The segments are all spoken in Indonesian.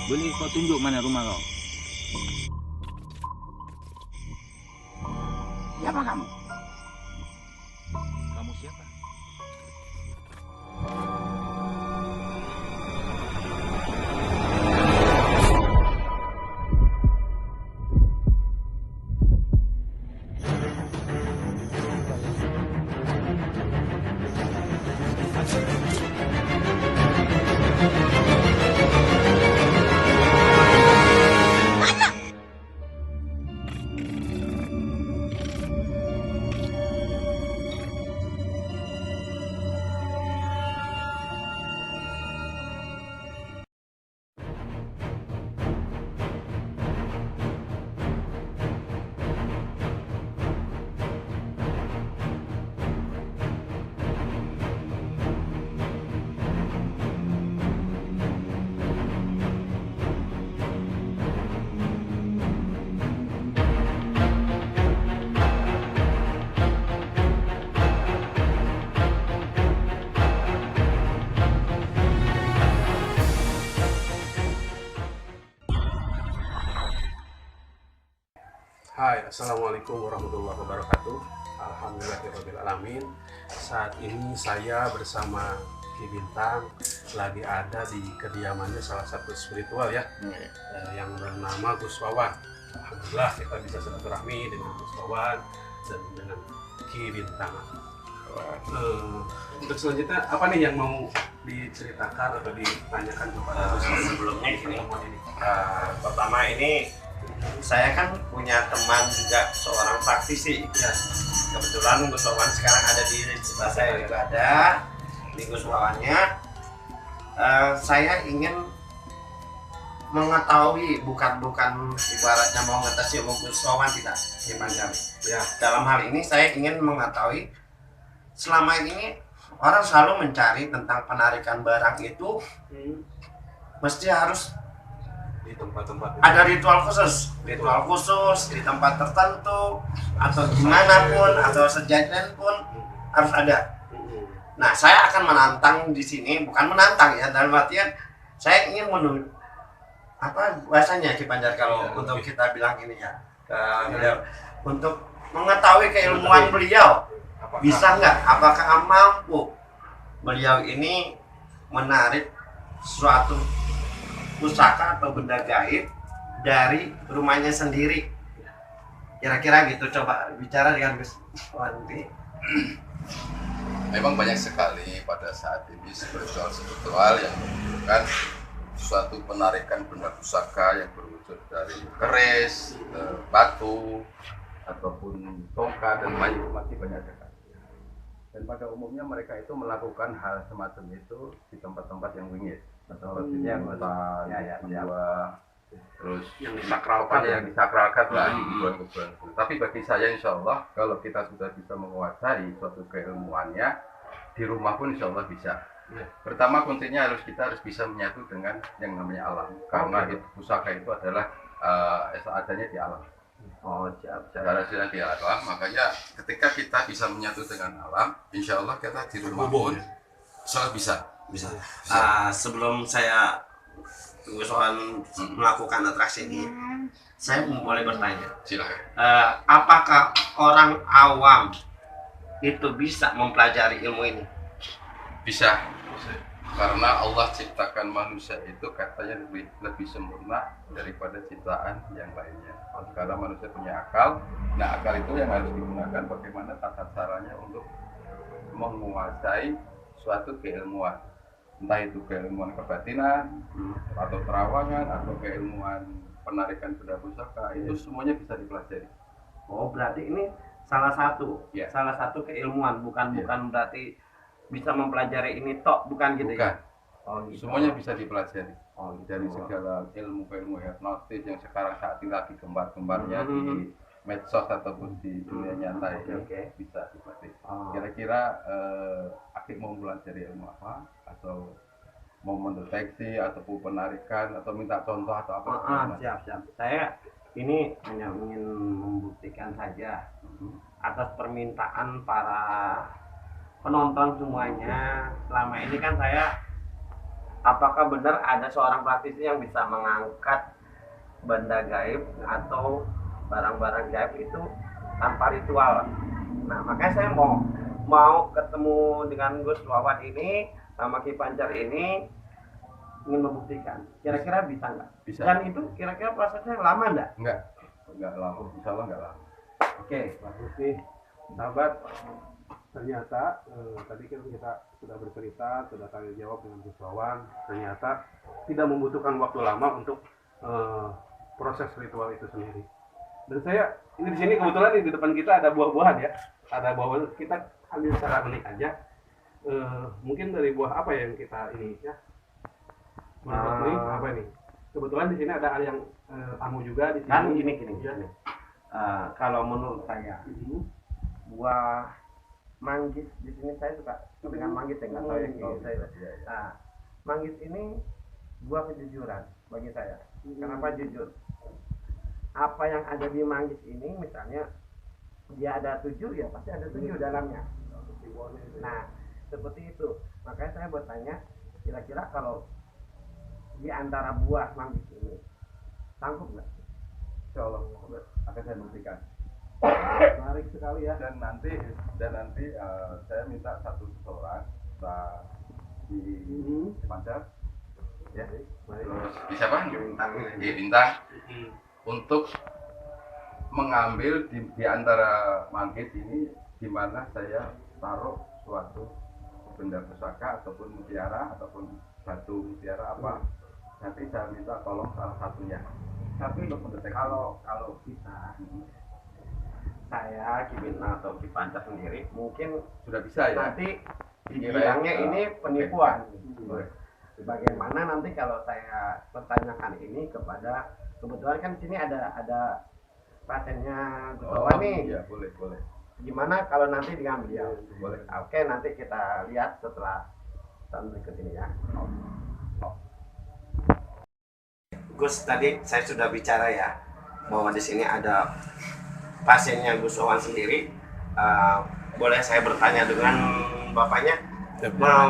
Boleh kau tunjuk mana rumah kau? Siapa kamu? Kamu siapa? Hai, Assalamualaikum warahmatullahi wabarakatuh. Alhamdulillahirrahmanirrahim. Saat ini saya bersama Ki Bintang lagi ada di kediamannya salah satu spiritual ya, yang bernama Gus Wawan. Alhamdulillah kita bisa silaturahmi dengan Gus Wawan dan dengan Ki Bintang. Untuk selanjutnya apa nih yang mau diceritakan atau ditanyakan kepada Gus Wawan? Sebelumnya ini, pertama ini saya kan punya teman juga seorang praktisi ya. Kebetulan Gus Wawan sekarang ada di sebelah saya juga ada di Gus Wawannya. Saya ingin mengetahui bukan ibaratnya mau ngetes ilmu Gus Wawan tidak dipanjang ya. Dalam hal ini saya ingin mengetahui selama ini orang selalu mencari tentang penarikan barang itu mesti harus Di tempat-tempat ada ritual khusus di tempat tertentu atau gimana pun atau sejajan pun harus ada. Nah, saya akan menantang di sini, bukan menantang ya, dalam artian saya ingin apa bahasanya Ki Banjar kalau untuk kita bilang ini ya, untuk mengetahui keilmuan beliau, bisa nggak? Apakah mampu beliau ini menarik suatu pusaka atau benda gaib dari rumahnya sendiri? Kira-kira gitu, coba bicara dengan Gus Wanti. Memang banyak sekali pada saat ini spiritual yang menunjukkan suatu penarikan benda pusaka yang berwujud dari keris, batu, ataupun tongkat dan masih banyak sekali. Dan pada umumnya mereka itu melakukan hal semacam itu di tempat-tempat yang wingit. Sepertinya hutan, gua, terus yang disakralkan yang disakralkan lah di kuburan-kuburan. Tapi bagi saya insya Allah kalau kita sudah bisa menguasai suatu keilmuannya di rumah pun insya Allah bisa. Pertama kuncinya kita harus bisa menyatu dengan yang namanya alam, karena itu pusaka itu adalah adanya di alam. Karena sudah di alam, makanya ketika kita bisa menyatu dengan alam, insya Allah kita di rumah pun insya Allah bisa. Sebelum saya Gus Wawan melakukan atraksi ini, saya boleh bertanya. Silakan. Apakah orang awam itu bisa mempelajari ilmu ini? Bisa. Karena Allah ciptakan manusia itu katanya lebih sempurna daripada ciptaan yang lainnya. Karena manusia punya akal, nah akal itu yang harus digunakan bagaimana tata caranya untuk menguasai suatu keilmuan. Entah itu keilmuan kebatinan, atau terawangan, atau keilmuan penarikan benda pusaka, itu semuanya bisa dipelajari. Oh, berarti ini salah satu keilmuan, bukan berarti bisa mempelajari ini tok, bukan gitu. Bukan. Ya? Oh, gitu. Semuanya bisa dipelajari. Gitu. Dari segala ilmu hipnotis yang sekarang saat ini lagi gembar-gembarnya di medsos ataupun di dunia nyata ini bisa dipelajari. Kira-kira Akik mau belajar ilmu apa, atau mau mendeteksi ataupun penarikan atau minta contoh atau apa? Siap. Saya ini hanya ingin membuktikan saja atas permintaan para penonton semuanya, selama ini kan saya, apakah benar ada seorang praktisi yang bisa mengangkat benda gaib atau barang-barang gaib itu tanpa ritual? Nah, makanya saya mau ketemu dengan Gus Wawan ini sama Ki Pancar ini, ingin membuktikan. Kira-kira bisa nggak? Bisa. Dan itu kira-kira prosesnya lama nggak? Enggak lama, insya Allah enggak lama. Oke. Bagus nih, sahabat. Ternyata tadi kan kita sudah bercerita, sudah tanya jawab dengan Gus Wawan. Ternyata tidak membutuhkan waktu lama untuk proses ritual itu sendiri. Dan saya ini di sini kebetulan di depan kita ada buah-buahan ya, ada buah-buahan. Kita ambil secara unik aja. Mungkin dari buah apa yang kita ini ya? Menurut ini apa ini? Kebetulan di sini ada yang tamu juga di sini. Kan gini. Ya. Kalau menurut saya, buah manggis di sini saya suka dengan manggis ya, nggak tahu ya saya. Nah, manggis ini buah kejujuran bagi saya. Kenapa jujur? Apa yang ada di manggis ini, misalnya dia ada 7, ya pasti ada 7 dalamnya. Nah, seperti itu. Makanya saya bertanya, kira-kira kalau di antara buah manggis ini sanggup nggak? Insya Allah akan saya buktikan. Menarik sekali ya. Dan nanti saya minta satu orang di Pancar, ya, terus di siapa? Di Bintang, untuk mengambil di antara manggis ini di mana saya taruh suatu benda pusaka ataupun mutiara ataupun batu mutiara apa. Nanti saya minta tolong salah satunya. Tapi untuk mendeteksi. kalau kita, saya Ki Bintang atau Ki Pancar sendiri, mungkin sudah bisa ya. nanti dibilangnya ini penipuan. Boleh. Bagaimana nanti kalau saya pertanyakan ini kepada, kebetulan kan sini ada pasiennya Gus Wawan nih. Iya, boleh. Gimana kalau nanti dengan beliau? Boleh. Oke, nanti kita lihat setelah tahun berikut ini ya. Gus, tadi saya sudah bicara ya bahwa di sini ada pasiennya Gus Wawan sendiri. Boleh saya bertanya dengan bapaknya?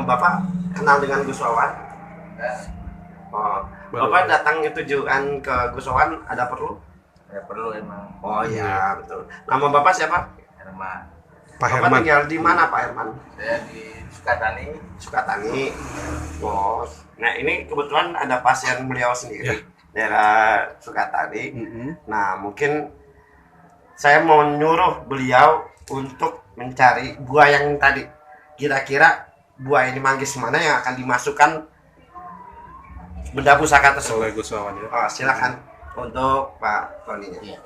Bapak kenal dengan Gus Wawan? Oh, Bapak datang itu tujuan ke Gus Wawan ada perlu? Ya perlu emang. Oh iya, betul. Nama Bapak siapa? Herman. Pak Bapak Herman. tinggal di mana Pak Herman? Saya di Sukatani. Sukatani. Oh, nah ini kebetulan ada pasien beliau sendiri daerah Sukatani. Nah, mungkin saya mau nyuruh beliau untuk mencari buah yang tadi. Kira-kira buah ini manggis mana yang akan dimasukkan benda pusaka tersebut? Oleh Gus Wawan ya. Oh, silakan untuk Pak Tony-nya. Iya.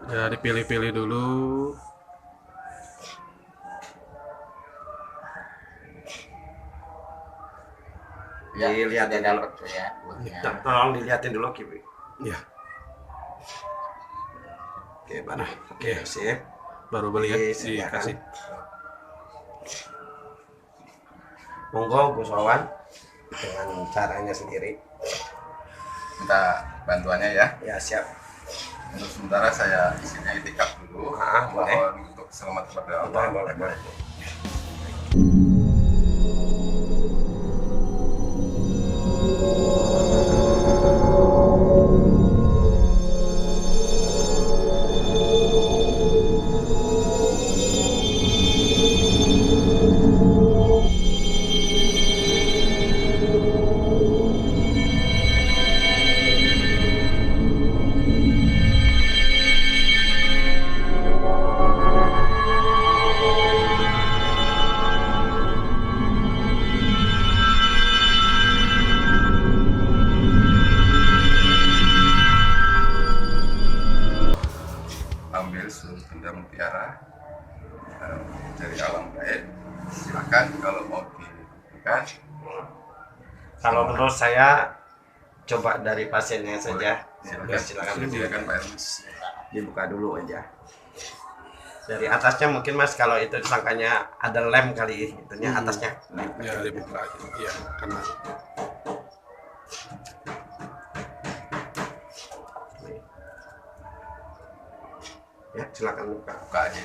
Ya, dipilih-pilih dulu. Ya, Dilihatin sudah dulu. dapat ya buahnya. Tolong dilihatin dulu, Kibi. Ya, Oke, mana? Oke, sip. baru beli ya. Silakan. Dikasih. Monggo Gus Wawan dengan caranya sendiri. Minta bantuannya ya. Ya, siap. Untuk sementara saya isinya itikaf dulu. Boleh. Mohon untuk selamat kepada Allah. Boleh. Ambil seluruh benda mutiara dari alam gaib. Silakan kalau mau dibuktikan. Kalau menurut saya coba dari pasiennya saja. Silakan Pak Ernest. Dibuka dulu aja. Dari atasnya mungkin Mas, kalau itu disangkanya ada lem kali itunya atasnya. Ya, dibuka aja. Iya, karena Ya, silakan buka. Buka aja.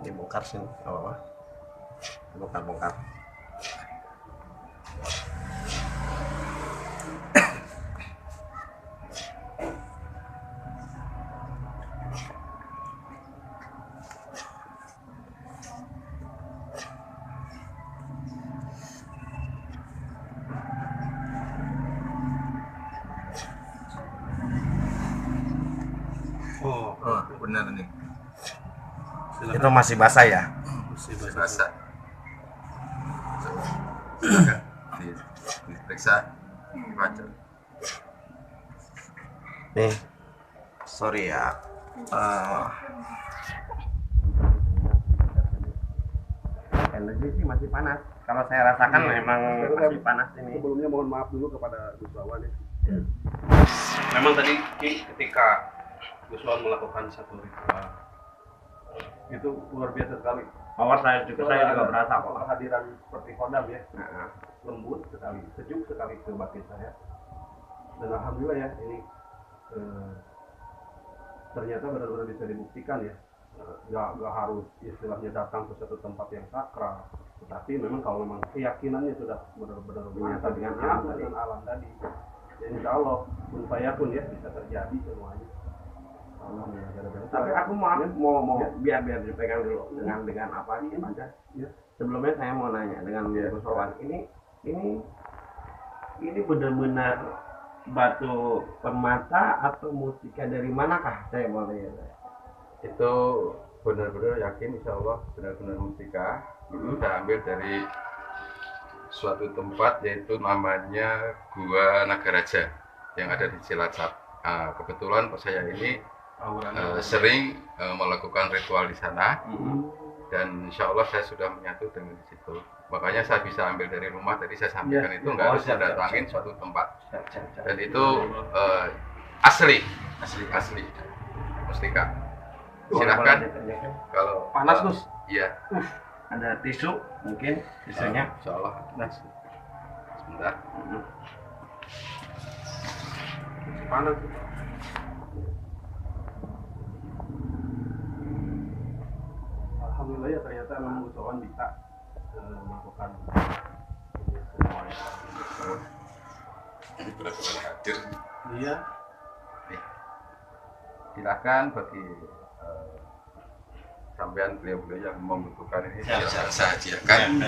Ini bongkar sini, apa? Bongkar. Oh, Oh, benar nih. silakan. Itu masih basah ya? Masih basah. Rasa. Silakan diperiksa, dibaca. Nih, sorry ya. Energi sih masih panas. Kalau saya rasakan memang masih panas ini. Sebelumnya mohon maaf dulu kepada Gus Wawan ya. Memang tadi ketika Gus Wawan melakukan satu ritual itu luar biasa sekali. Power saya juga berasa kok. Kehadiran seperti kodam ya, Nah, lembut sekali, sejuk sekali ke batin saya. Dan alhamdulillah ya ini ternyata benar-benar bisa dibuktikan ya. Nggak harus istilahnya datang ke satu tempat yang sakral, tetapi memang kalau memang keyakinannya sudah benar-benar Menyatu dengan menyatu alam tadi. dengan alam tadi, ya insya Allah pun saya pun ya bisa terjadi semuanya. Alhamdulillah, gara-gara tapi aku mau biar dipegang dulu dengan apa ini aja. Ya. Sebelumnya saya mau nanya dengan Gus Wawan ini benar-benar batu permata atau mustika dari manakah saya boleh? Itu benar-benar yakin insya Allah benar-benar mustika. Kita ambil dari suatu tempat yaitu namanya Gua Nagaraja yang ada di Cilacap. Kebetulan saya ini sering melakukan ritual di sana dan insya Allah saya sudah menyatu dengan di situ. Makanya saya bisa ambil dari rumah tadi saya sampaikan itu nggak harus datangin suatu tempat dan itu asli mustika. Silakan kalau Panas, Gus? Iya. Ada tisu mungkin tisunya. Insya Allah. Sebentar. Panas. Alhamdulillah ya ternyata memang Gus Wawan bisa melakukan Ini benar-benar hadir. Iya. Silakan bagi sampean beliau-beliau yang membutuhkan ini Siap. saya hadiahkan.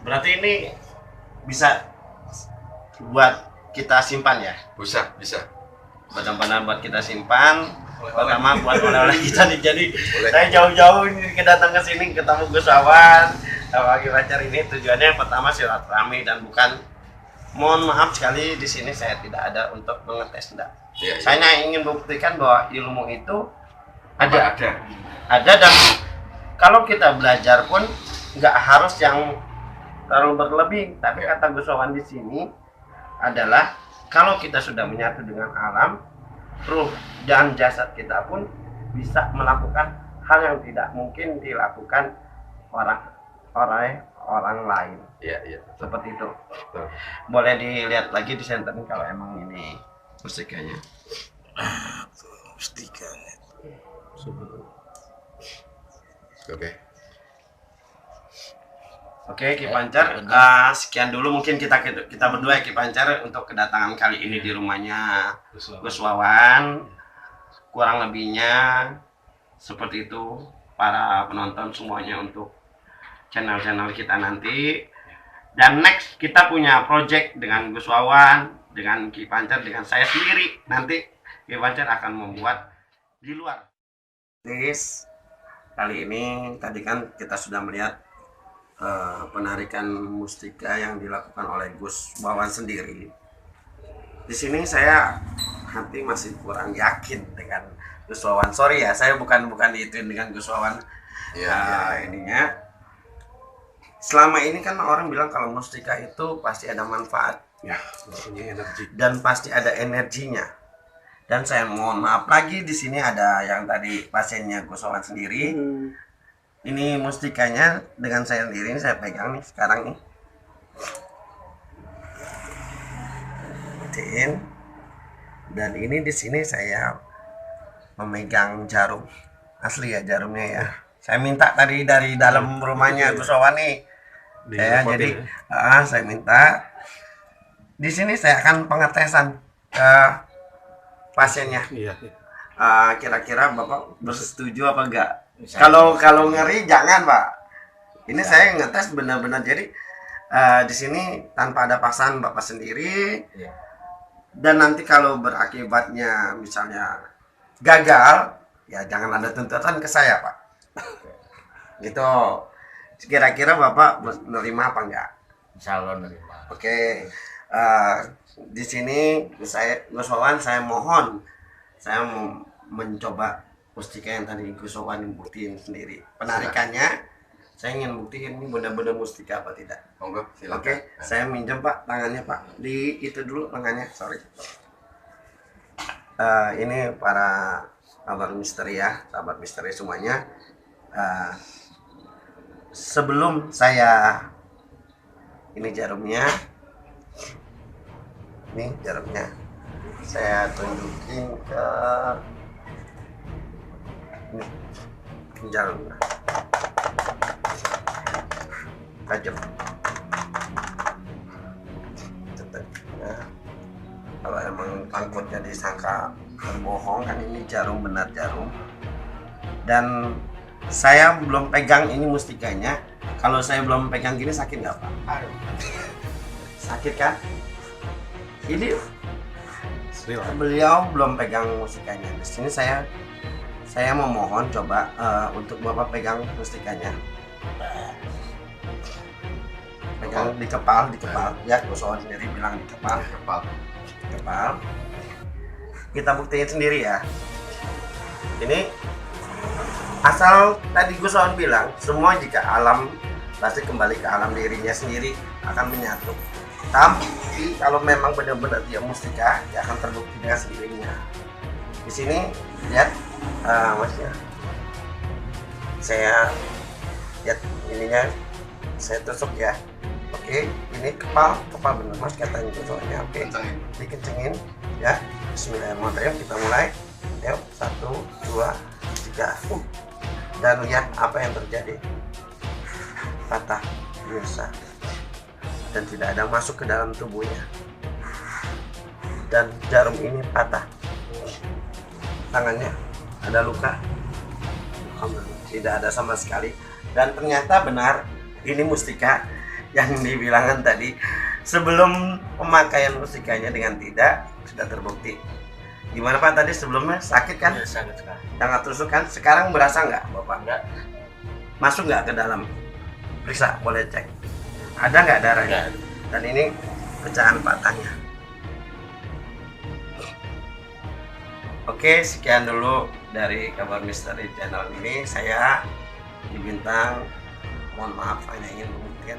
Berarti ini bisa buat kita simpan ya? Bisa. Benar-benar buat kita simpan. Pertama buat oleh-oleh kita nih. Jadi Boleh. saya jauh-jauh ini datang ke sini ketemu Gus Wawan sama Ki Pancar ini tujuannya yang pertama silaturahmi dan bukan, mohon maaf sekali di sini saya tidak ada untuk mengetes enggak. Iya. Saya hanya ingin buktikan bahwa ilmu itu ada ada. dan kalau kita belajar pun nggak harus yang terlalu berlebih. Tapi kata Gus Wawan di sini adalah kalau kita sudah menyatu dengan alam, ruh dan jasad kita pun bisa melakukan hal yang tidak mungkin dilakukan orang lain. Iya. Seperti itu. Betul. Boleh dilihat lagi di senterin kalau emang ini mustikanya. Mustikanya. Oke. Oke, Ki Pancar, sekian dulu mungkin kita berdua ya Ki Pancar untuk kedatangan kali ini di rumahnya Gus Wawan. Kurang lebihnya seperti itu para penonton semuanya untuk channel-channel kita nanti. Dan next kita punya project dengan Gus Wawan, dengan Ki Pancar, dengan saya sendiri. Nanti Ki Pancar akan membuat di luar. Kali ini tadi kan kita sudah melihat penarikan mustika yang dilakukan oleh Gus Wawan sendiri. Di sini saya hati masih kurang yakin dengan Gus Wawan. Sorry ya, saya bukan diituin dengan Gus Wawan. Ininya. Selama ini kan orang bilang kalau mustika itu pasti ada manfaat Ya, punya energi. dan pasti ada energinya. Dan saya mohon maaf lagi, di sini ada yang tadi pasiennya gosokan sendiri. Ini mustikanya dengan saya sendiri, ini saya pegang nih sekarang nih. Dan ini di sini saya memegang jarum asli ya, jarumnya ya. Saya minta tadi dari dalam rumahnya Gusowan nih. Jadi saya minta di sini saya akan pengetesan ke pasiennya. Kira-kira Bapak bersetuju apa enggak? Kalau ngeri jangan, Pak. Ini saya ngetes benar-benar, jadi di sini tanpa ada paksaan Bapak sendiri. Dan nanti kalau berakibatnya misalnya gagal, ya jangan ada tuntutan ke saya, Pak. Gitu. Kira-kira Bapak menerima apa enggak? Insya Allah nerima. Oke. Di sini Gusowan, saya mohon, saya mau mencoba mustika yang tadi Gusowan buktiin sendiri. Penarikannya saya ingin buktiin ini benar-benar mustika apa tidak. Monggo, silakan. Oke, saya minjem Pak tangannya Pak. Di itu dulu tangannya, sorry. Ini para sahabat misteri ya, sahabat misteri semuanya. Sebelum saya, ini jarumnya, saya tunjukin ke ini jarumnya. Tajam. Nah, kalau emang takutnya disangka berbohong, kan ini jarum, benar jarum. Dan saya belum pegang ini mustikanya. Kalau saya belum pegang gini sakit nggak Pak? Sakit kan? Ini beliau belum pegang mustikanya. Di sini saya memohon coba untuk Bapak pegang mustikanya. Pegang di kepal ya, Gusowan sendiri bilang di kepal. Kita buktiin sendiri ya. Ini asal tadi Gusowan bilang, semua jika alam pasti kembali ke alam dirinya sendiri, akan menyatu. Tapi kalau memang benar-benar dia mustika, dia akan terbukti dengan sendirinya. Di sini lihat masnya, saya lihat ininya, saya tusuk ya. Oke, ini kepal bener Mas katanya Gusowannya. Oke, dikencengin ya. Bismillahirrahmanirrahim, kita mulai. Yuk, 1, 2, 3. Dan lihat apa yang terjadi. Patah, biasa. Dan tidak ada masuk ke dalam tubuhnya. Dan jarum ini patah. Tangannya ada luka. Alhamdulillah, tidak ada sama sekali. Dan ternyata benar, ini mustika yang dibilangkan tadi. Sebelum pemakaian mustikanya dengan tidak, sudah terbukti. Gimana Pak tadi sebelumnya, sakit kan? Ya, sakit sekali. Sangat tusuk kan? Sekarang berasa nggak Bapak? Enggak. Masuk nggak ke dalam? Periksa, boleh cek. Ada nggak darahnya? Enggak. Dan ini pecahan patahnya. Oke, sekian dulu dari Kabar Misteri channel ini. Saya di Bintang, mohon maaf hanya ingin membuktikan